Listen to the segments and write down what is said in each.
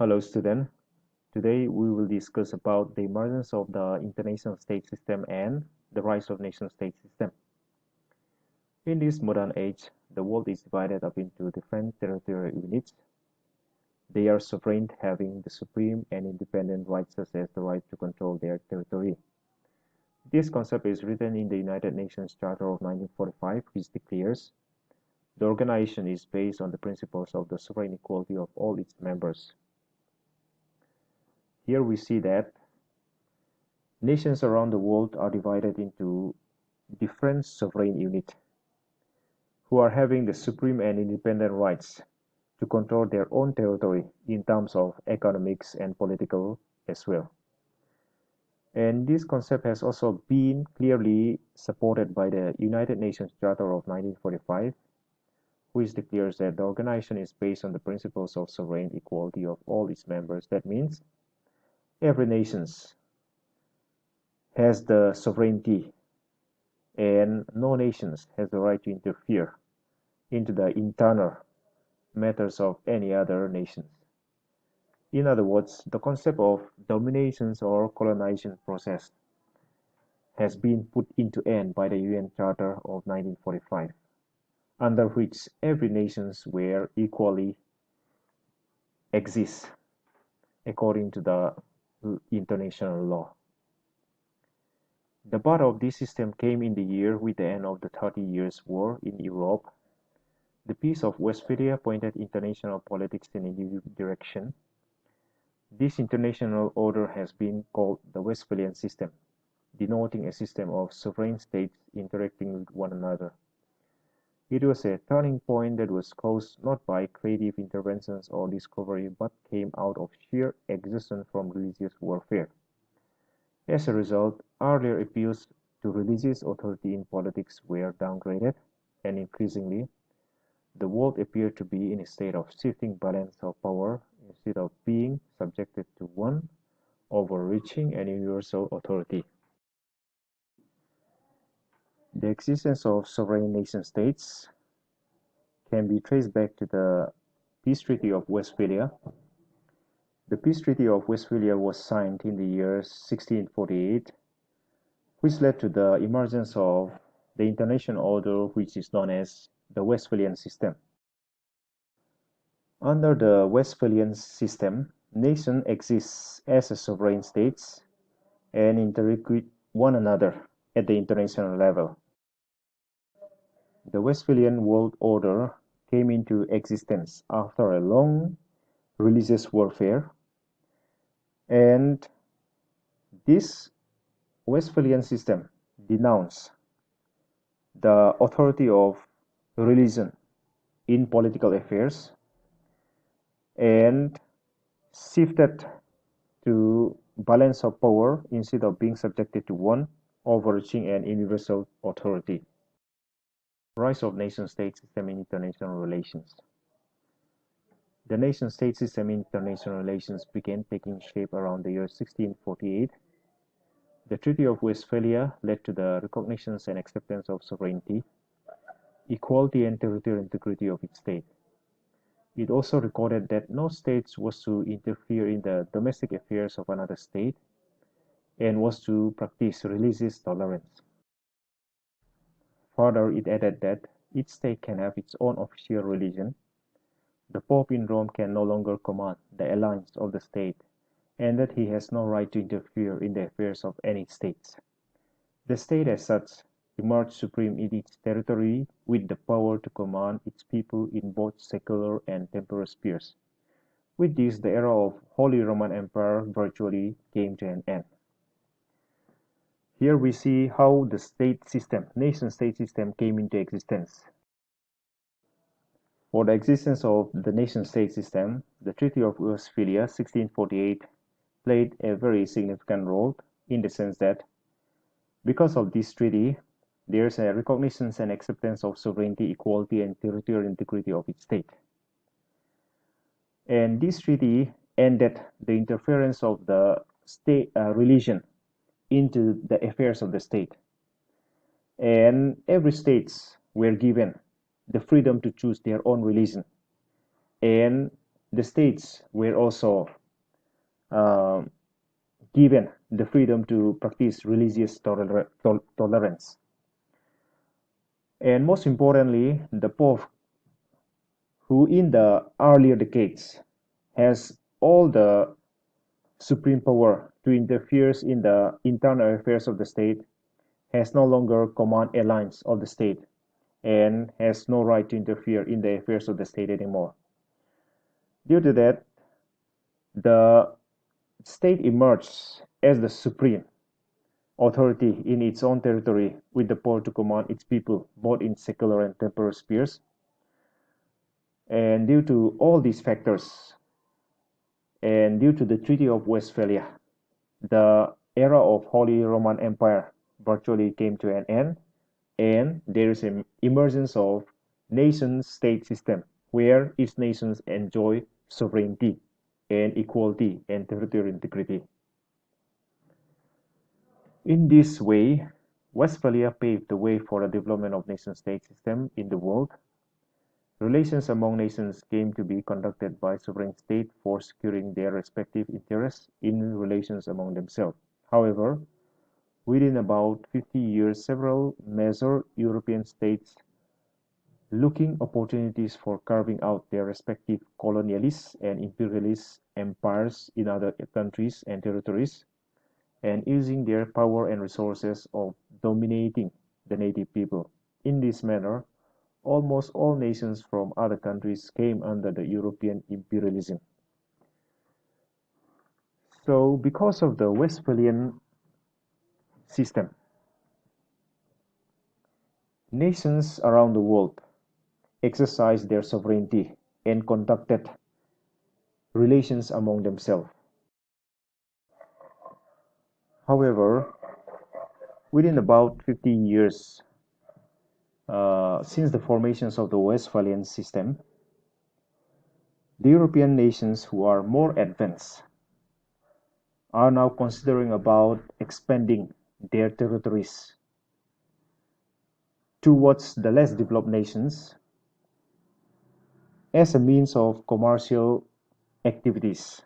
Hello student. Today we will discuss about the emergence of the international state system and the rise of nation state system. In this modern age, the world is divided up into different territorial units. They are sovereign, having the supreme and independent rights such as the right to control their territory. This concept is written in the United Nations Charter of 1945, which declares the organization is based on the principles of the sovereign equality of all its members. Here we see that nations around the world are divided into different sovereign units who are having the supreme and independent rights to control their own territory in terms of economics and political as well. And this concept has also been clearly supported by the United Nations Charter of 1945, which declares that the organization is based on the principles of sovereign equality of all its members. That means every nation has the sovereignty and no nation has the right to interfere into the internal matters of any other nations. In other words, the concept of dominations or colonization process has been put into end by the UN Charter of 1945, under which every nations were equally exist according to the international law. The birth of this system came in the year with the end of the 30 Years' War in Europe. The Peace of Westphalia pointed international politics in a new direction. This international order has been called the Westphalian system, denoting a system of sovereign states interacting with one another. It was a turning point that was caused not by creative interventions or discovery, but came out of sheer exhaustion from religious warfare. As a result, earlier appeals to religious authority in politics were downgraded, and increasingly, the world appeared to be in a state of shifting balance of power instead of being subjected to one overreaching and universal authority. The existence of sovereign nation-states can be traced back to the Peace Treaty of Westphalia. The Peace Treaty of Westphalia was signed in the year 1648, which led to the emergence of the international order which is known as the Westphalian system. Under the Westphalian system, nations exist as sovereign states and interact with one another at the international level. The Westphalian world order came into existence after a long religious warfare, and this Westphalian system denounced the authority of religion in political affairs and shifted to balance of power instead of being subjected to one overarching and universal authority. Rise of nation-state system in international relations. The nation-state system in international relations began taking shape around the year 1648. The Treaty of Westphalia led to the recognition and acceptance of sovereignty, equality and territorial integrity of its state. It also recorded that no state was to interfere in the domestic affairs of another state and was to practice religious tolerance. Further, it added that each state can have its own official religion. The Pope in Rome can no longer command the allegiance of the state, and that he has no right to interfere in the affairs of any states. The state as such emerged supreme in its territory with the power to command its people in both secular and temporal spheres. With this, the era of Holy Roman Empire virtually came to an end. Here we see how the state system, nation-state system came into existence. For the existence of the nation-state system, the Treaty of Westphalia 1648 played a very significant role in the sense that because of this treaty, there is a recognition and acceptance of sovereignty, equality, and territorial integrity of its state. And this treaty ended the interference of the state religion into the affairs of the state. And every states were given the freedom to choose their own religion and the states were also uh, given the freedom to practice religious tolerance. And most importantly, the Pope, who in the earlier decades has all the supreme power to interfere in the internal affairs of the state, has no longer command a lines of the state and has no right to interfere in the affairs of the state anymore. Due to that, the state emerged as the supreme authority in its own territory with the power to command its people both in secular and temporal spheres. And due to all these factors, and due to the Treaty of Westphalia, the era of Holy Roman Empire virtually came to an end, and there is an emergence of nation-state system where each nations enjoy sovereignty and equality and territorial integrity. In this way, Westphalia paved the way for the development of nation-state system in the world. Relations among nations came to be conducted by sovereign states for securing their respective interests in relations among themselves. However, within about 50 years, several major European states, looking opportunities for carving out their respective colonialist and imperialist empires in other countries and territories, and using their power and resources of dominating the native people. In this manner, almost all nations from other countries came under the European imperialism. So, because of the Westphalian system, nations around the world exercised their sovereignty and conducted relations among themselves. However, within about 50 years since the formations of the Westphalian system, the European nations who are more advanced are now considering about expanding their territories towards the less developed nations as a means of commercial activities.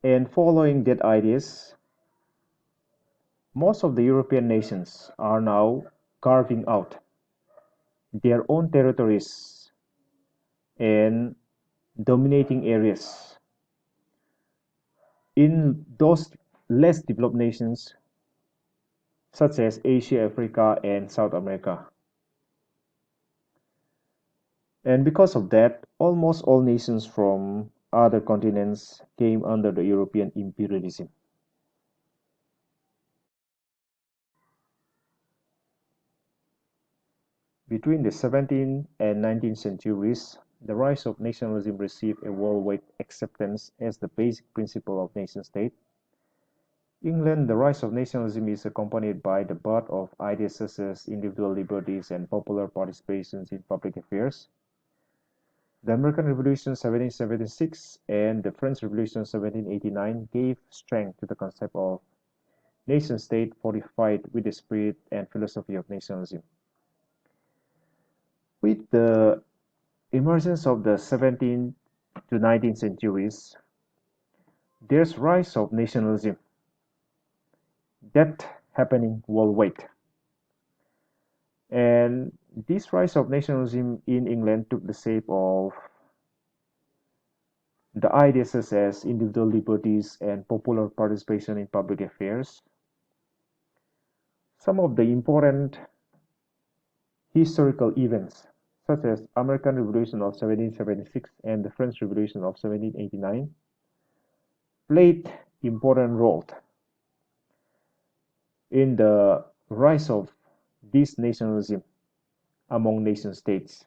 And following that ideas, most of the European nations are now carving out their own territories and dominating areas in those less developed nations such as Asia, Africa, and South America. And because of that, almost all nations from other continents came under the European imperialism. Between the 17th and 19th centuries, the rise of nationalism received a worldwide acceptance as the basic principle of nation-state. England, the rise of nationalism is accompanied by the birth of ideas such as individual liberties and popular participations in public affairs. The American Revolution 1776 and the French Revolution 1789 gave strength to the concept of nation-state fortified with the spirit and philosophy of nationalism. With the emergence of the 17th to 19th centuries, there's rise of nationalism that happening worldwide. And this rise of nationalism in England took the shape of the ideas such as individual liberties and popular participation in public affairs. Some of the important historical events such as American Revolution of 1776 and the French Revolution of 1789 played important role in the rise of this nationalism among nation states.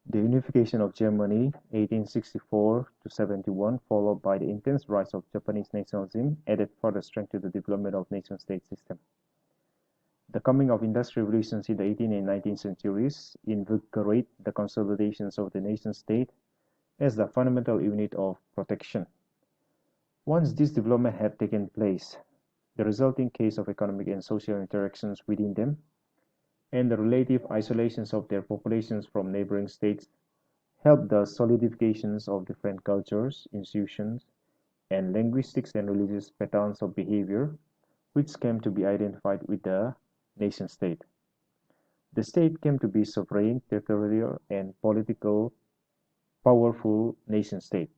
The unification of Germany, 1864 to 71, followed by the intense rise of Japanese nationalism, added further strength to the development of nation-state system. The coming of industrial revolutions in the 18th and 19th centuries invigorate the consolidations of the nation-state as the fundamental unit of protection. Once this development had taken place, the resulting case of economic and social interactions within them and the relative isolations of their populations from neighboring states helped the solidifications of different cultures, institutions, and linguistics and religious patterns of behavior, which came to be identified with the nation state. The state came to be sovereign, territorial, and political powerful nation state.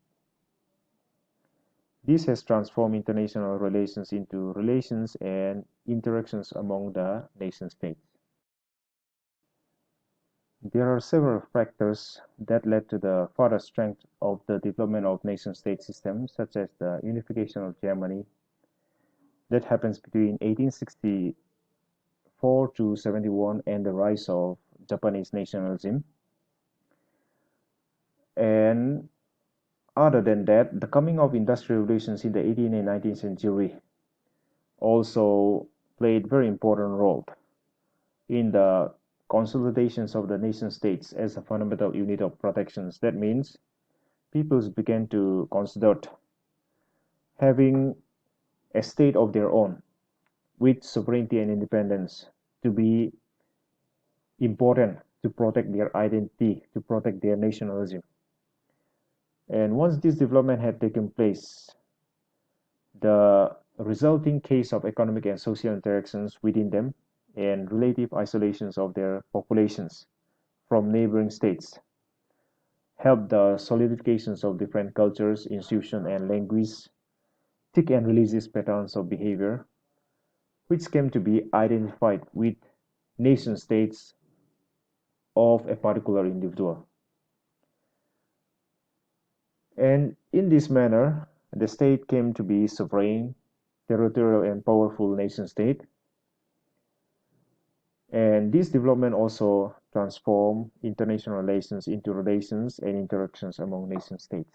This has transformed international relations into relations and interactions among the nation states. There are several factors that led to the further strength of the development of nation-state systems, such as the unification of Germany that happens between 1864 to 71 and the rise of Japanese nationalism. And other than that, the coming of industrial revolutions in the 18th and 19th century also played very important role in the consolidations of the nation states as a fundamental unit of protections. That means peoples began to consider having a state of their own with sovereignty and independence to be important to protect their identity, to protect their nationalism. And once this development had taken place, the resulting case of economic and social interactions within them and relative isolations of their populations from neighboring states helped the solidifications of different cultures, institutions, and linguistic and religious patterns of behavior, which came to be identified with nation states of a particular individual. And in this manner, the state came to be sovereign, territorial, and powerful nation state. And this development also transformed international relations into relations and interactions among nation states.